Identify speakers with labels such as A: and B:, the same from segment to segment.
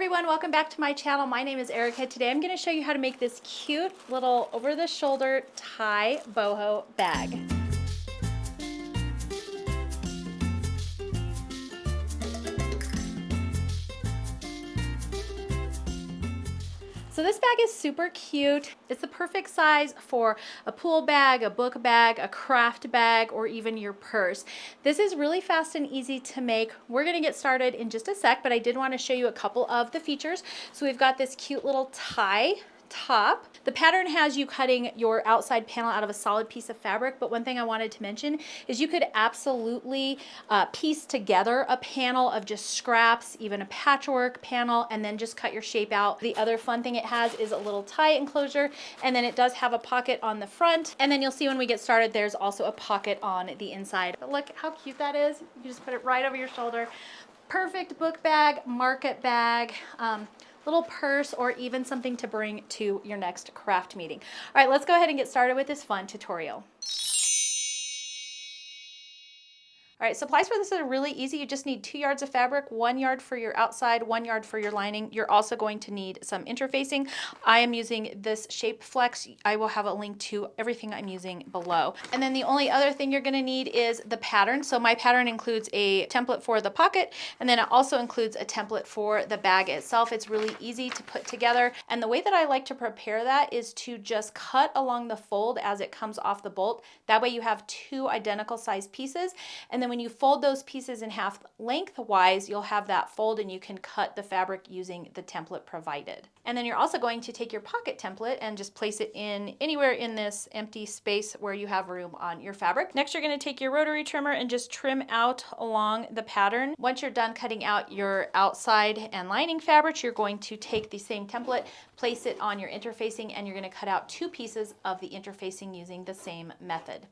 A: everyone, welcome back to my channel. My name is Erica. Today I'm going to show you how to make this cute little over-the-shoulder tie boho bag. So this bag is super cute. It's the perfect size for a pool bag, a book bag, a craft bag, or even your purse. This is really fast and easy to make. We're gonna get started in just a sec, but I did want to show you a couple of the features. So we've got this cute little tie top. The pattern has you cutting your outside panel out of a solid piece of fabric, but one thing I wanted to mention is you could absolutely piece together a panel of just scraps, even a patchwork panel, and then just cut your shape out. The other fun thing it has is a little tie enclosure, and then it does have a pocket on the front, and then you'll see when we get started there's also a pocket on the inside. But look how cute that is. You just put it right over your shoulder. Perfect book bag, market bag, little purse, or even something to bring to your next craft meeting. All right, let's go ahead and get started with this fun tutorial. All right, supplies for this are really easy. You just need 2 yards of fabric, 1 yard for your outside, 1 yard for your lining. You're also going to need some interfacing. I am using this Shape Flex. I will have a link to everything I'm using below. And then the only other thing you're gonna need is the pattern. So my pattern includes a template for the pocket, and then it also includes a template for the bag itself. It's really easy to put together. And the way that I like to prepare that is to just cut along the fold as it comes off the bolt. That way you have 2 identical sized pieces. And then when you fold those pieces in half lengthwise, you'll have that fold and you can cut the fabric using the template provided. And then you're also going to take your pocket template and just place it in anywhere in this empty space where you have room on your fabric. Next, you're going to take your rotary trimmer and just trim out along the pattern. Once you're done cutting out your outside and lining fabric, you're going to take the same template, place it on your interfacing, and you're going to cut out 2 pieces of the interfacing using the same method.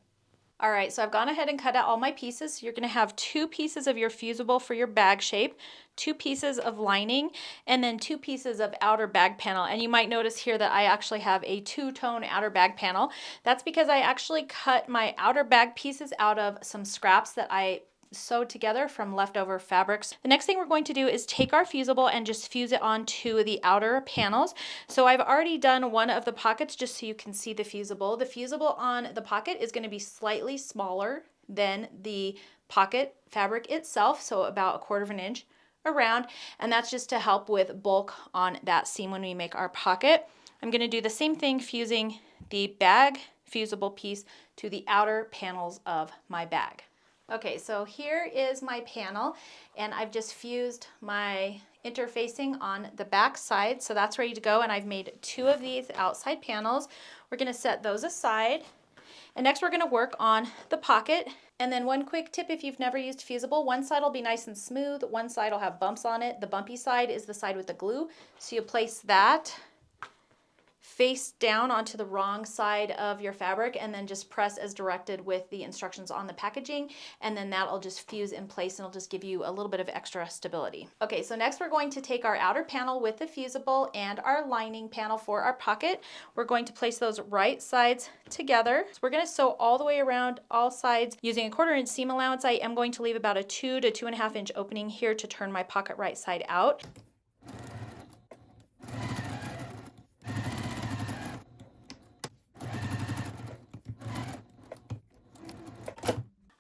A: All right, so I've gone ahead and cut out all my pieces. You're gonna have 2 pieces of your fusible for your bag shape, 2 pieces of lining, and then 2 pieces of outer bag panel. And you might notice here that I actually have a 2-tone outer bag panel. That's because I actually cut my outer bag pieces out of some scraps that I sewed together from leftover fabrics. The next thing we're going to do is take our fusible and just fuse it onto the outer panels. So I've already done one of the pockets just so you can see the fusible. The fusible on the pocket is going to be slightly smaller than the pocket fabric itself, so about 1/4 of an inch around, and that's just to help with bulk on that seam when we make our pocket. I'm going to do the same thing fusing the bag fusible piece to the outer panels of my bag. Okay, so here is my panel, and I've just fused my interfacing on the back side, so that's ready to go, and I've made 2 of these outside panels. We're going to set those aside, and next we're going to work on the pocket. And then one quick tip, if you've never used fusible, one side will be nice and smooth, one side will have bumps on it. The bumpy side is the side with the glue, so you place that face down onto the wrong side of your fabric and then just press as directed with the instructions on the packaging, and then that'll just fuse in place and it'll just give you a little bit of extra stability. Okay, so next we're going to take our outer panel with the fusible and our lining panel for our pocket. We're going to place those right sides together. So we're going to sew all the way around all sides using a 1/4 inch seam allowance. I am going to leave about a 2 to 2.5 inch opening here to turn my pocket right side out.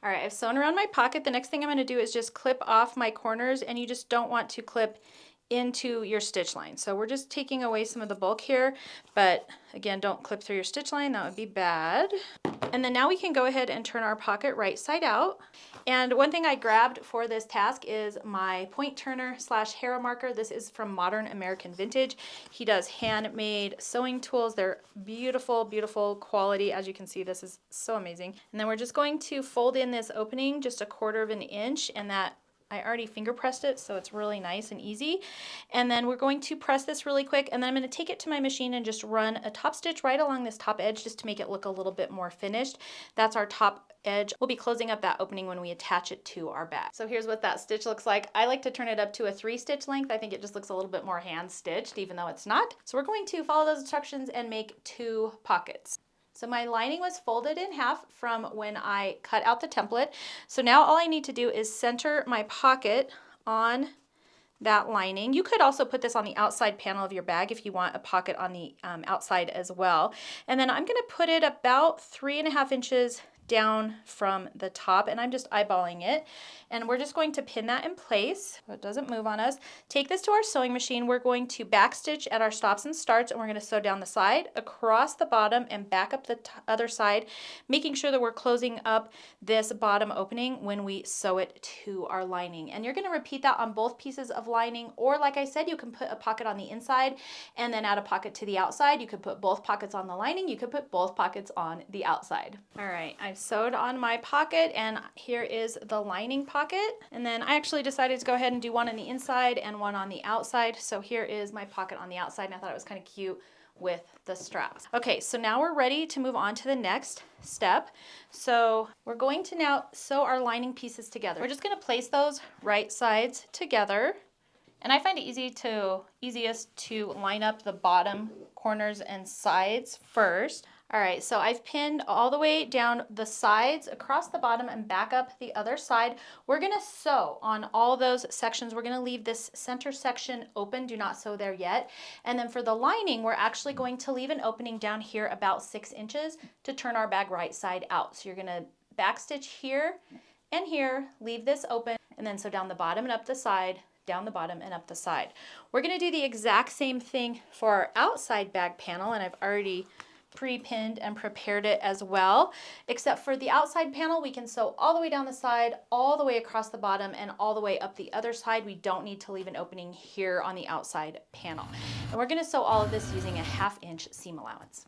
A: All right, I've sewn around my pocket. The next thing I'm going to do is just clip off my corners, and you just don't want to clip into your stitch line. So we're just taking away some of the bulk here, but again, don't clip through your stitch line, that would be bad. And then now we can go ahead and turn our pocket right side out. And one thing I grabbed for this task is my point turner / harrow marker. This is from Modern American Vintage. He does handmade sewing tools. They're beautiful, beautiful quality. As you can see, this is so amazing. And then we're just going to fold in this opening just a 1/4 of an inch, and that I already finger pressed it, so it's really nice and easy. And then we're going to press this really quick, and then I'm going to take it to my machine and just run a top stitch right along this top edge just to make it look a little bit more finished. That's our top edge. We'll be closing up that opening when we attach it to our bag. So here's what that stitch looks like. I like to turn it up to a 3-stitch length. I think it just looks a little bit more hand stitched, even though it's not. So we're going to follow those instructions and make 2 pockets. So my lining was folded in half from when I cut out the template. So now all I need to do is center my pocket on that lining. You could also put this on the outside panel of your bag if you want a pocket on the outside as well. And then I'm going to put it about 3.5 inches down from the top, and I'm just eyeballing it, and we're just going to pin that in place so it doesn't move on us. Take this to our sewing machine. We're going to backstitch at our stops and starts, and we're going to sew down the side, across the bottom, and back up the other side, making sure that we're closing up this bottom opening when we sew it to our lining. And you're going to repeat that on both pieces of lining, or like I said, you can put a pocket on the inside and then add a pocket to the outside. You could put both pockets on the lining. You could put both pockets on the outside. All right, I've sewed on my pocket, and here is the lining pocket. And then I actually decided to go ahead and do one on the inside and one on the outside. So here is my pocket on the outside, and I thought it was kind of cute with the straps. Okay, so now we're ready to move on to the next step. So we're going to now sew our lining pieces together. We're just going to place those right sides together. And I find it easiest to line up the bottom corners and sides first. All right, so I've pinned all the way down the sides, across the bottom, and back up the other side. We're gonna sew on all those sections. We're gonna leave this center section open. Do not sew there yet. And then for the lining, we're actually going to leave an opening down here about 6 inches to turn our bag right side out. So you're gonna backstitch here and here, leave this open, and then sew down the bottom and up the side, down the bottom and up the side. We're gonna do the exact same thing for our outside bag panel, and I've already pre-pinned and prepared it as well, except for the outside panel we can sew all the way down the side, all the way across the bottom, and all the way up the other side. We don't need to leave an opening here on the outside panel. And we're going to sew all of this using a 1/2 inch seam allowance.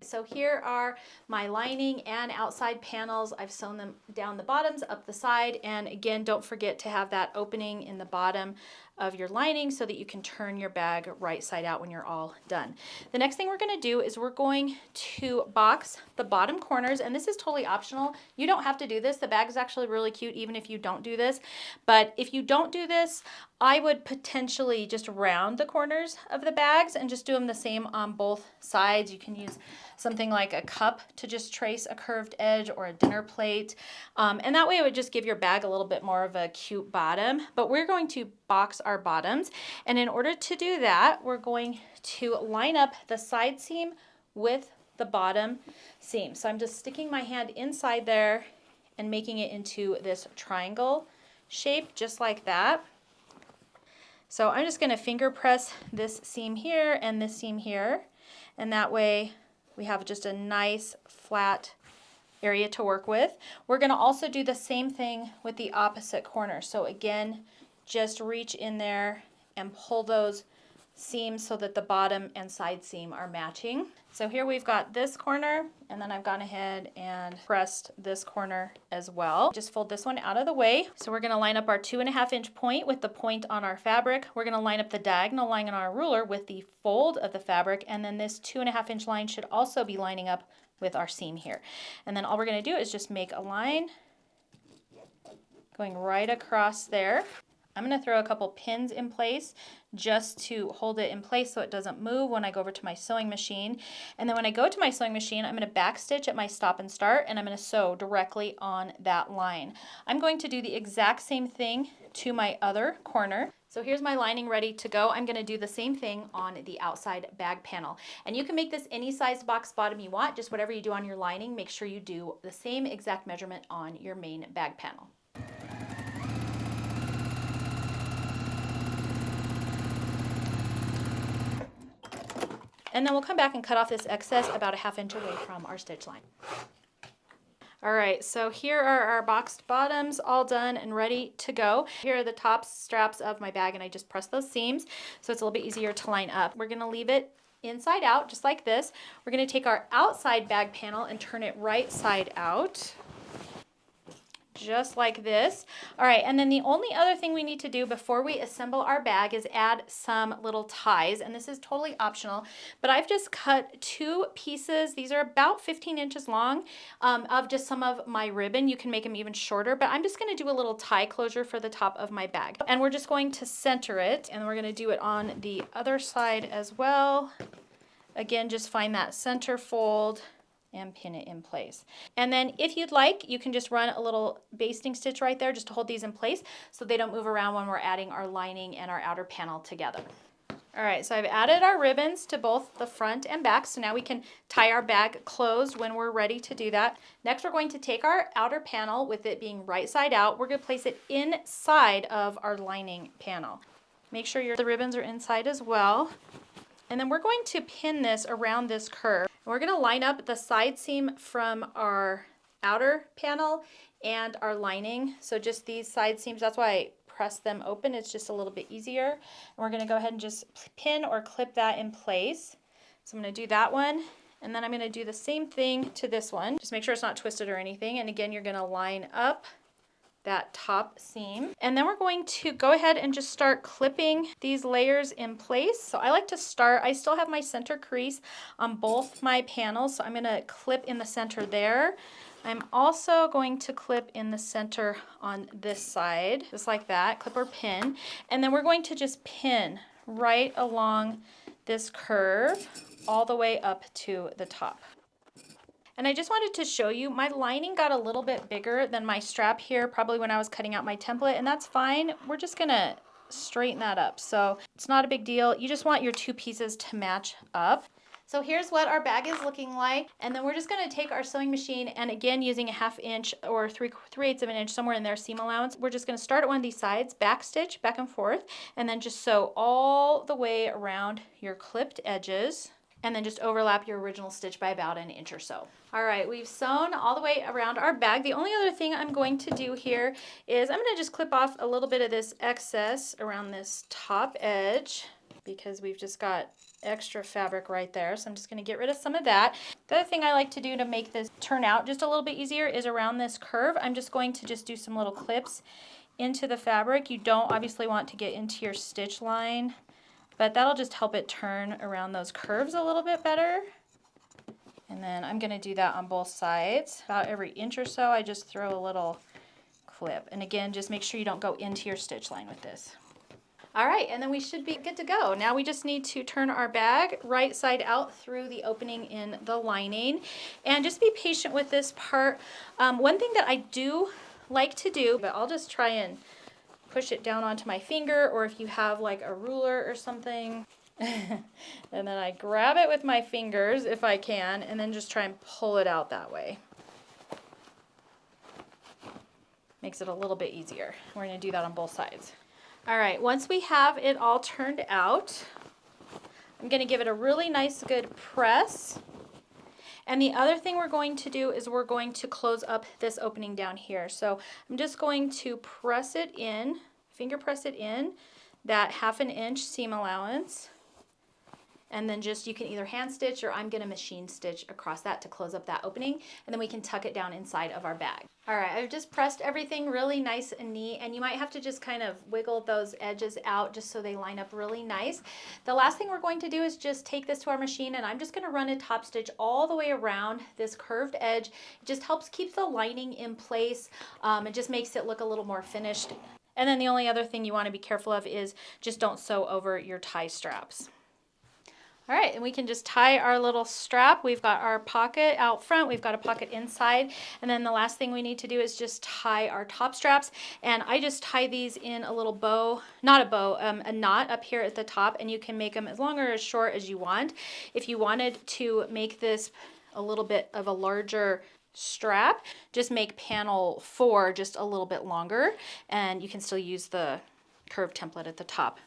A: So here are my lining and outside panels. I've sewn them down the bottoms, up the side, and again, don't forget to have that opening in the bottom of your lining so that you can turn your bag right side out when you're all done. The next thing we're going to do is we're going to box the bottom corners, and this is totally optional. You don't have to do this. The bag is actually really cute even if you don't do this, but if you don't do this, I would potentially just round the corners of the bags and just do them the same on both sides. You can use something like a cup to just trace a curved edge, or a dinner plate, and that way it would just give your bag a little bit more of a cute bottom. But we're going to box our bottoms, and in order to do that, we're going to line up the side seam with the bottom seam. So I'm just sticking my hand inside there and making it into this triangle shape, just like that. So I'm just going to finger press this seam here and this seam here, and that way we have just a nice flat area to work with. We're going to also do the same thing with the opposite corner. So again, just reach in there and pull those seams so that the bottom and side seam are matching. So here we've got this corner, and then I've gone ahead and pressed this corner as well. Just fold this one out of the way. So we're going to line up our 2.5 inch point with the point on our fabric. We're going to line up the diagonal line on our ruler with the fold of the fabric, and then this 2.5 inch line should also be lining up with our seam here. And then all we're going to do is just make a line going right across there. I'm going to throw a couple pins in place just to hold it in place so it doesn't move when I go over to my sewing machine. And then when I go to my sewing machine, I'm going to backstitch at my stop and start, and I'm going to sew directly on that line. I'm going to do the exact same thing to my other corner. So here's my lining ready to go. I'm going to do the same thing on the outside bag panel. And you can make this any size box bottom you want, just whatever you do on your lining, make sure you do the same exact measurement on your main bag panel. And then we'll come back and cut off this excess about a 1/2 inch away from our stitch line. All right, so here are our boxed bottoms all done and ready to go. Here are the top straps of my bag, and I just pressed those seams so it's a little bit easier to line up. We're gonna leave it inside out, just like this. We're gonna take our outside bag panel and turn it right side out, just like this. All right, and then the only other thing we need to do before we assemble our bag is add some little ties, and this is totally optional, but I've just cut 2 pieces. These are about 15 inches long of just some of my ribbon. You can make them even shorter, but I'm just gonna do a little tie closure for the top of my bag. And we're just going to center it, and we're gonna do it on the other side as well. Again, just find that center fold and pin it in place. And then if you'd like, you can just run a little basting stitch right there just to hold these in place so they don't move around when we're adding our lining and our outer panel together. All right, so I've added our ribbons to both the front and back, so now we can tie our bag closed when we're ready to do that. Next, we're going to take our outer panel, with it being right side out, we're gonna place it inside of our lining panel. Make sure the ribbons are inside as well. And then we're going to pin this around this curve. We're going to line up the side seam from our outer panel and our lining. So just these side seams, that's why I press them open. It's just a little bit easier. And we're going to go ahead and just pin or clip that in place. So I'm going to do that one. And then I'm going to do the same thing to this one. Just make sure it's not twisted or anything. And again, you're going to line up that top seam. And then we're going to go ahead and just start clipping these layers in place. So I like to start, I still have my center crease on both my panels, so I'm gonna clip in the center there. I'm also going to clip in the center on this side, just like that, clip or pin. And then we're going to just pin right along this curve all the way up to the top. And I just wanted to show you, my lining got a little bit bigger than my strap here, probably when I was cutting out my template, and that's fine. We're just gonna straighten that up. So it's not a big deal. You just want your 2 pieces to match up. So here's what our bag is looking like. And then we're just gonna take our sewing machine, and again, using a 1/2 inch or 3/8 of an inch, somewhere in there, seam allowance, we're just gonna start at one of these sides, back stitch, back and forth, and then just sew all the way around your clipped edges, and then just overlap your original stitch by about 1 inch or so. All right, we've sewn all the way around our bag. The only other thing I'm going to do here is I'm gonna just clip off a little bit of this excess around this top edge, because we've just got extra fabric right there. So I'm just gonna get rid of some of that. The other thing I like to do to make this turn out just a little bit easier is around this curve, I'm just going to just do some little clips into the fabric. You don't obviously want to get into your stitch line, but that'll just help it turn around those curves a little bit better. And then I'm gonna do that on both sides. About every inch or so, I just throw a little clip. And again, just make sure you don't go into your stitch line with this. All right, and then we should be good to go. Now we just need to turn our bag right side out through the opening in the lining. And just be patient with this part. One thing that I do like to do, but I'll just try and push it down onto my finger, or if you have like a ruler or something, and then I grab it with my fingers if I can, and then just try and pull it out that way. Makes it a little bit easier. We're going to do that on both sides. All right, once we have it all turned out, I'm going to give it a really nice good press. And the other thing we're going to do is we're going to close up this opening down here. So I'm just going to press it in, finger press it in, that 1/2 inch seam allowance. And then just, you can either hand stitch, or I'm gonna machine stitch across that to close up that opening, and then we can tuck it down inside of our bag. All right, I've just pressed everything really nice and neat, and you might have to just kind of wiggle those edges out just so they line up really nice. The last thing we're going to do is just take this to our machine, and I'm just gonna run a top stitch all the way around this curved edge. It just helps keep the lining in place. It just makes it look a little more finished. And then the only other thing you wanna be careful of is just don't sew over your tie straps. All right, and we can just tie our little strap. We've got our pocket out front, we've got a pocket inside, and then the last thing we need to do is just tie our top straps. And I just tie these in a little bow, not a bow, a knot up here at the top, and you can make them as long or as short as you want. If you wanted to make this a little bit of a larger strap, just make panel 4 just a little bit longer, and you can still use the curved template at the top.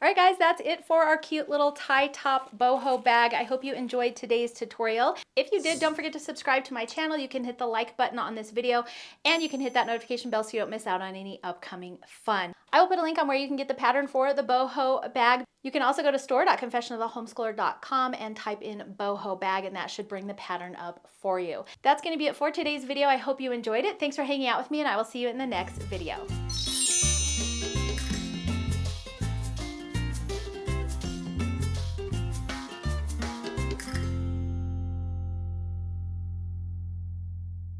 A: All right, guys, that's it for our cute little tie top boho bag. I hope you enjoyed today's tutorial. If you did, don't forget to subscribe to my channel. You can hit the like button on this video, and you can hit that notification bell so you don't miss out on any upcoming fun. I will put a link on where you can get the pattern for the boho bag. You can also go to store.confessionofthehomeschooler.com and type in boho bag, and that should bring the pattern up for you. That's going to be it for today's video. I hope you enjoyed it. Thanks for hanging out with me, and I will see you in the next video.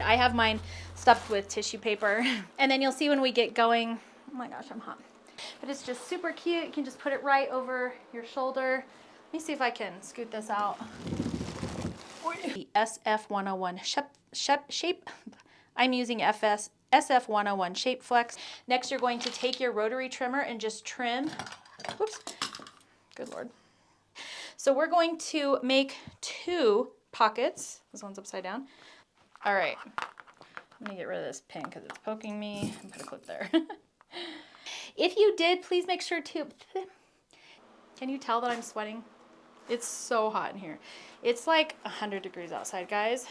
A: I have mine stuffed with tissue paper, and then you'll see when we get going, oh my gosh, I'm hot. But it's just super cute. You can just put it right over your shoulder. Let me see if I can scoot this out. The SF101 shape. I'm using SF101 Shape Flex. Next, you're going to take your rotary trimmer and just trim. Whoops. Good Lord. So we're going to make 2 pockets. This one's upside down. All right, let me get rid of this pin because it's poking me and put a clip there. If you did, please make sure to, can you tell that I'm sweating? It's so hot in here. It's like 100 degrees outside, guys.